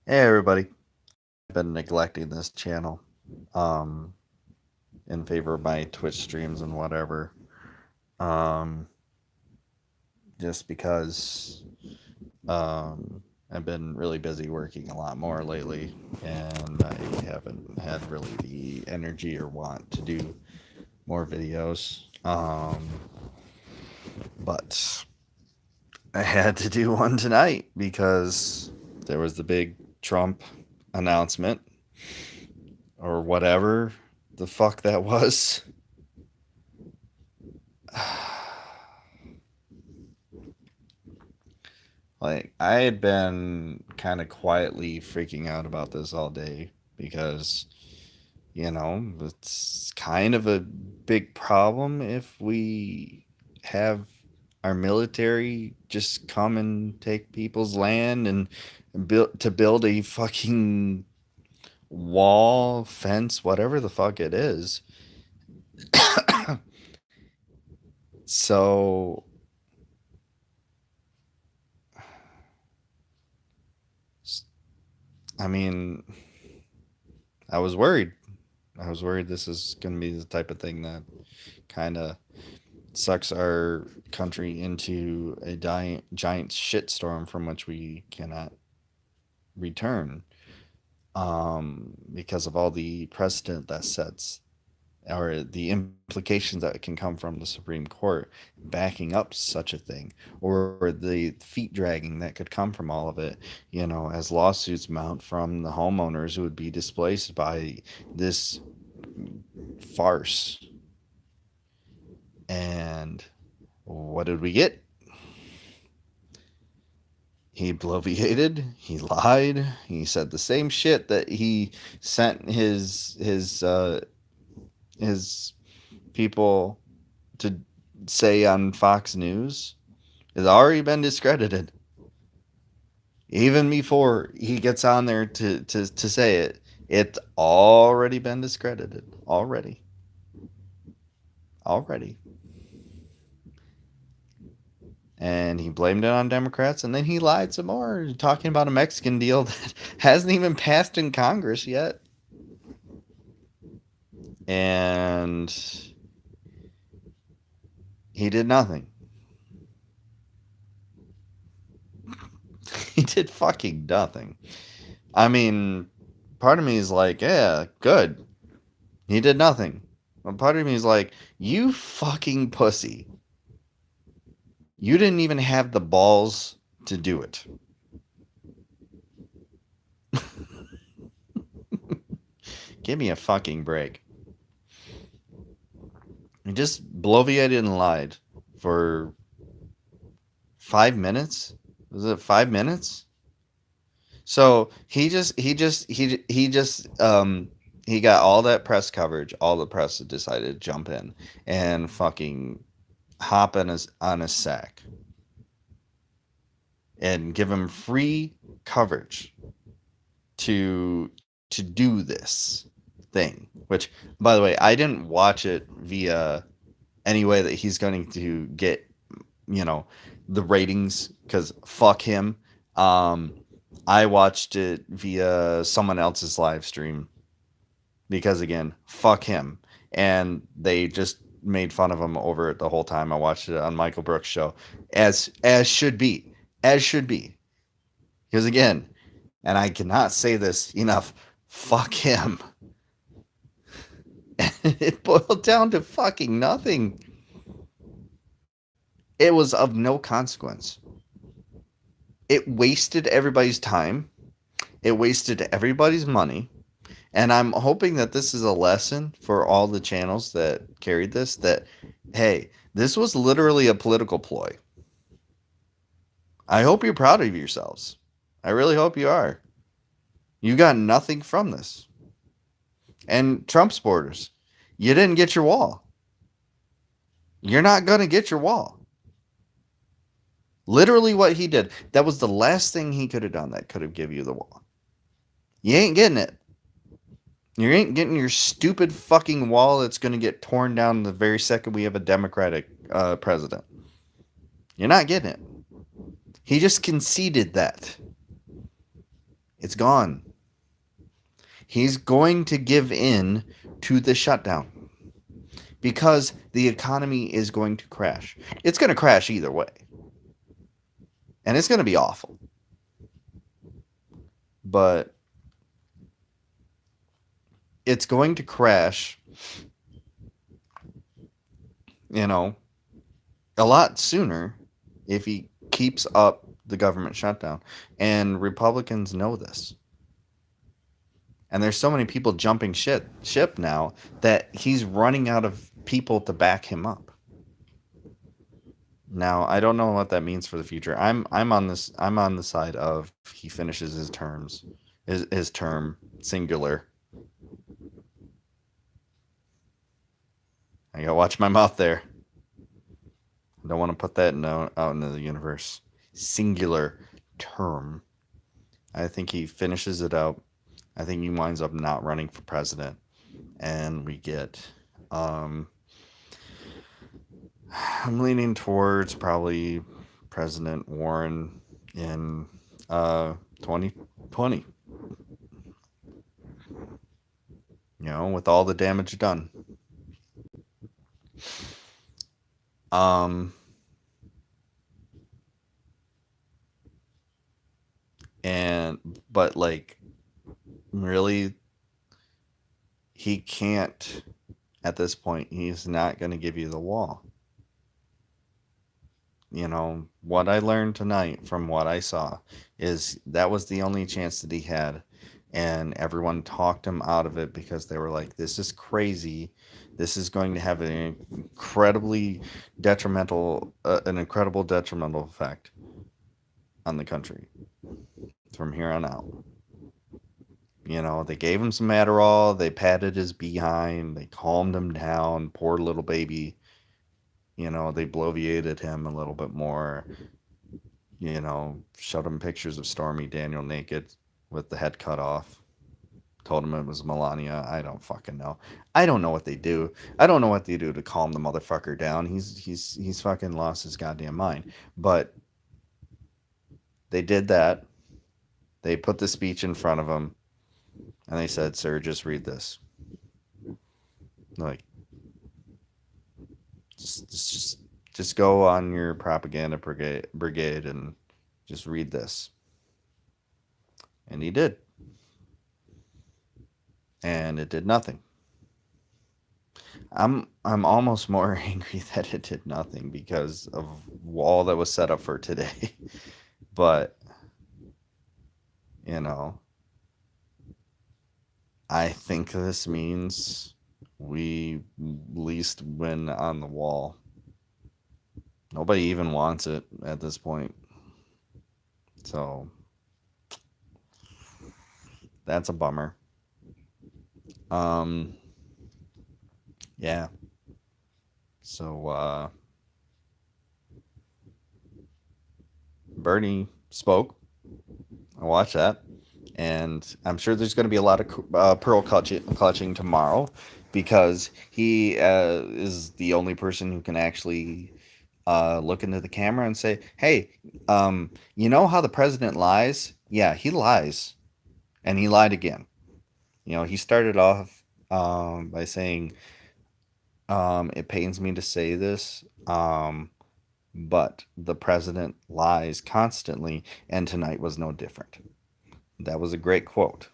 Hey everybody. I've been neglecting this channel um in favor of my Twitch streams and whatever. Um just because I've been really busy working a lot more lately and I haven't had really the energy or want to do more videos. But I had to do one tonight because there was the big Trump announcement or whatever the fuck that was. Like, I had been kind of quietly freaking out about this all day because, it's kind of a big problem if we have our military just come and take people's land and build a fucking wall, fence, whatever the fuck it is. So, I mean, I was worried. I was worried this is going to be the type of thing that kind of sucks our country into a giant shitstorm from which we cannot return because of all the precedent that sets or the implications that can come from the Supreme Court backing up such a thing, or the feet dragging that could come from all of it, as lawsuits mount from the homeowners who would be displaced by this farce. And what did we get? He bloviated, he lied, he said the same shit that he sent his people to say on Fox News has already been discredited. Even before he gets on there to say it, it's already been discredited. Already. Already. And he blamed it on Democrats, and then he lied some more, talking about a Mexican deal that hasn't even passed in Congress yet. And he did nothing. He did fucking nothing. I mean, part of me is like, yeah, good. He did nothing. But part of me is like, you fucking pussy. You didn't even have the balls to do it. Give me a fucking break. He just bloviated and lied for 5 minutes. Was it 5 minutes? So he got all that press coverage. All the press decided to jump in and fucking hop on his sack and give him free coverage to do this thing. Which, by the way, I didn't watch it via any way that he's going to get, you know, the ratings because fuck him. Um, I watched it via someone else's live stream because again, fuck him. And they just made fun of him over it the whole time. I watched it on Michael Brooks' show, as should be, as should be. Because again, and I cannot say this enough, fuck him. It boiled down to fucking nothing. It was of no consequence. It wasted everybody's time. It wasted everybody's money. And I'm hoping that this is a lesson for all the channels that carried this that, hey, this was literally a political ploy. I hope you're proud of yourselves. I really hope you are. You got nothing from this. And Trump supporters, you didn't get your wall. You're not going to get your wall. Literally what he did, that was the last thing he could have done that could have given you the wall. You ain't getting it. You ain't getting your stupid fucking wall that's going to get torn down the very second we have a Democratic president. You're not getting it. He just conceded that. It's gone. He's going to give in to the shutdown because the economy is going to crash. It's going to crash either way. And it's going to be awful. But it's going to crash, you know, a lot sooner if he keeps up the government shutdown. And Republicans know this. And there's so many people jumping ship now that he's running out of people to back him up. Now, I don't know what that means for the future. I'm on the side of he finishes his term singular. I gotta watch my mouth there. I don't want to put that out into the universe. Singular term. I think he finishes it out. I think he winds up not running for president, and we get. I'm leaning towards probably President Warren in 2020. With all the damage done. But like, really, he can't. At this point, he's not going to give you the wall. What I learned tonight from what I saw is that was the only chance that he had. And everyone talked him out of it because they were like, this is crazy. This is going to have an incredible detrimental effect on the country from here on out. They gave him some Adderall, they patted his behind, they calmed him down, poor little baby. They bloviated him a little bit more. Showed him pictures of Stormy Daniel naked with the head cut off. Told him it was Melania. I don't fucking know. I don't know what they do. I don't know what they do to calm the motherfucker down. He's fucking lost his goddamn mind. But they did that. They put the speech in front of him, and they said, "Sir, just read this." Like, just go on your propaganda brigade and just read this. And he did. And it did nothing. I'm almost more angry that it did nothing because of all that was set up for today. But I think this means we at least win on the wall. Nobody even wants it at this point. So that's a bummer. Yeah. So Bernie spoke. I watched that. And I'm sure there's going to be a lot of pearl clutching tomorrow because he is the only person who can actually look into the camera and say, hey, you know how the president lies? Yeah, he lies. And he lied again. He started off by saying, it pains me to say this, but the president lies constantly, and tonight was no different. That was a great quote.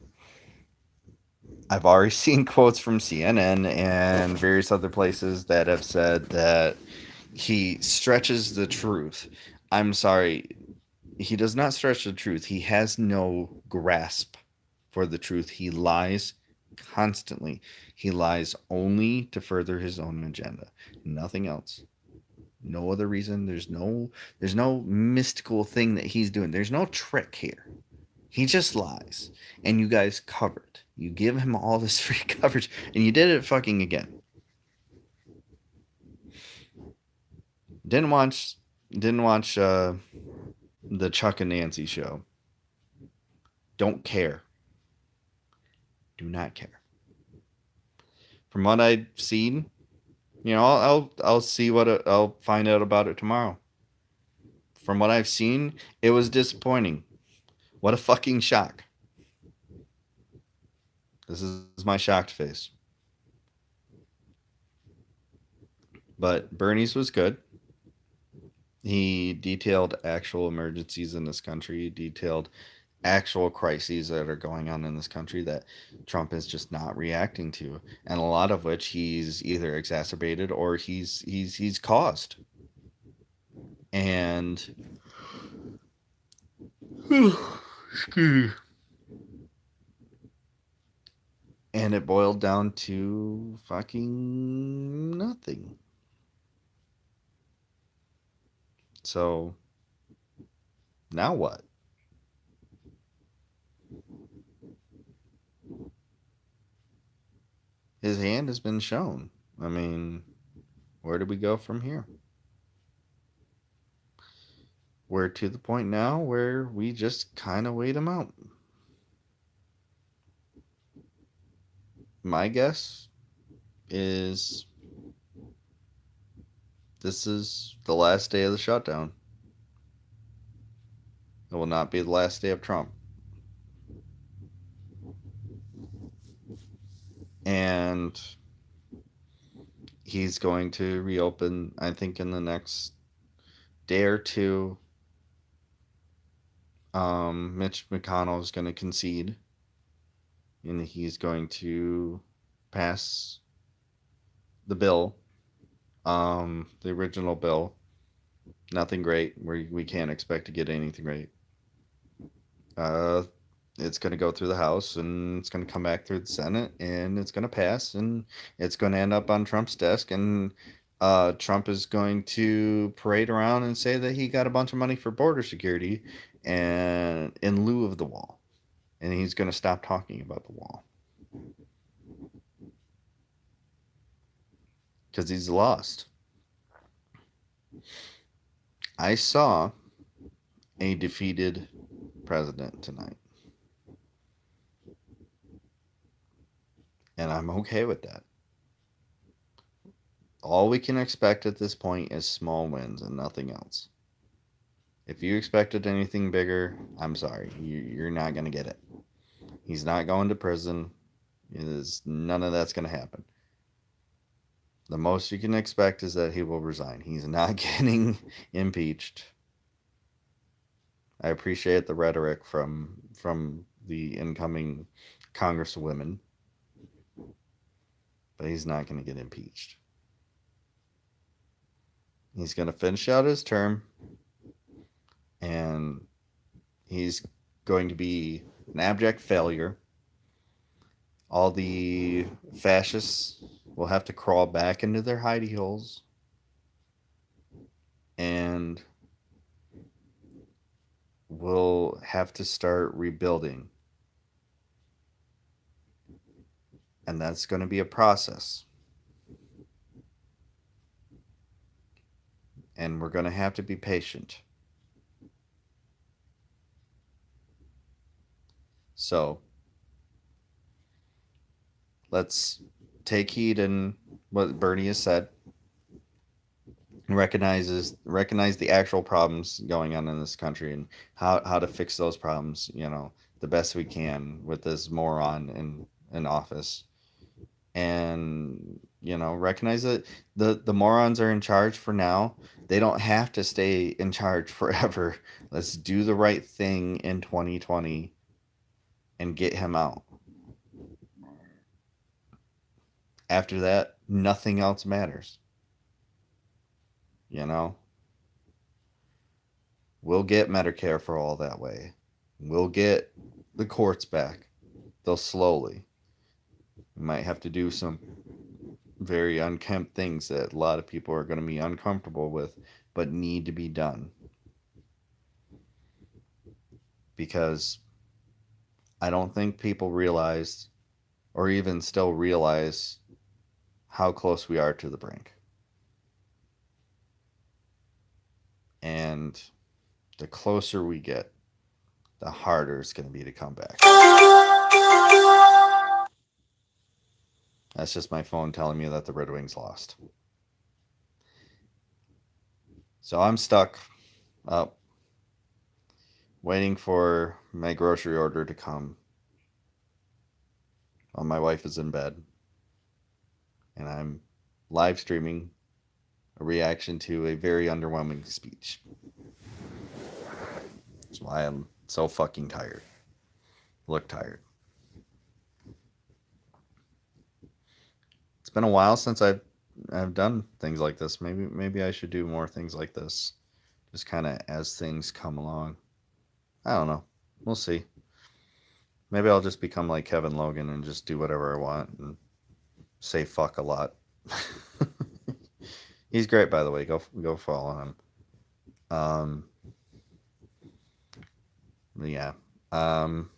I've already seen quotes from CNN and various other places that have said that he stretches the truth. I'm sorry. He does not stretch the truth. He has no grasp for the truth. He lies constantly. He lies only to further his own agenda. Nothing else. No other reason. There's no mystical thing that he's doing. There's no trick here. He just lies. And you guys cover it. You give him all this free coverage. And you did it fucking again. Didn't watch the Chuck and Nancy show. Don't care. Do not care. From what I've seen, I'll see I'll find out about it tomorrow. From what I've seen, it was disappointing. What a fucking shock. This is my shocked face. But Bernie's was good. He detailed actual emergencies in this country, detailed actual crises that are going on in this country that Trump is just not reacting to, and a lot of which he's either exacerbated or he's caused. And and it boiled down to fucking nothing. So now what? His hand has been shown. I mean, where do we go from here? We're to the point now where we just kind of wait him out. My guess is this is the last day of the shutdown. It will not be the last day of Trump. And he's going to reopen, I think, in the next day or two. Mitch McConnell is going to concede, and he's going to pass the bill, the original bill. Nothing great. We can't expect to get anything great. Uh, it's going to go through the House, and it's going to come back through the Senate, and it's going to pass, and it's going to end up on Trump's desk, and Trump is going to parade around and say that he got a bunch of money for border security, and in lieu of the wall, and he's going to stop talking about the wall because he's lost. I saw a defeated president tonight, and I'm okay with that. All we can expect at this point is small wins and nothing else. If you expected anything bigger, I'm sorry, you're not going to get it. He's not going to prison. None of that's going to happen. The most you can expect is that he will resign. He's not getting impeached. I appreciate the rhetoric from the incoming congresswomen, but he's not going to get impeached. He's going to finish out his term, and he's going to be an abject failure. All the fascists will have to crawl back into their hidey holes, and we'll have to start rebuilding. And that's going to be a process. And we're going to have to be patient. So let's take heed in what Bernie has said and recognize the actual problems going on in this country and how to fix those problems, the best we can with this moron in office. And recognize that the morons are in charge for now. They don't have to stay in charge forever. Let's do the right thing in 2020 and get him out. After that, nothing else matters. You know, we'll get Medicare for all that way. We'll get the courts back. They'll slowly. We might have to do some very unkempt things that a lot of people are going to be uncomfortable with, but need to be done. Because I don't think people realized, or even still realize, how close we are to the brink. And the closer we get, the harder it's going to be to come back. That's just my phone telling me that the Red Wings lost. So I'm stuck up, waiting for my grocery order to come. while my wife is in bed, and I'm live streaming a reaction to a very underwhelming speech. That's why I'm so fucking tired. Look tired. It's been a while since I've done things like this. Maybe I should do more things like this. Just kind of as things come along. I don't know. We'll see. Maybe I'll just become like Kevin Logan and just do whatever I want and say fuck a lot. He's great, by the way. Go follow him. Um, yeah. Um,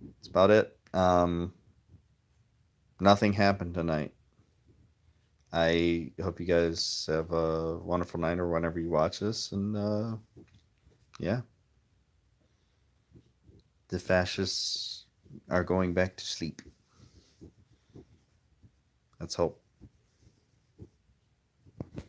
that's about it. Nothing happened tonight. I hope you guys have a wonderful night or whenever you watch this. And yeah, the fascists are going back to sleep. Let's hope.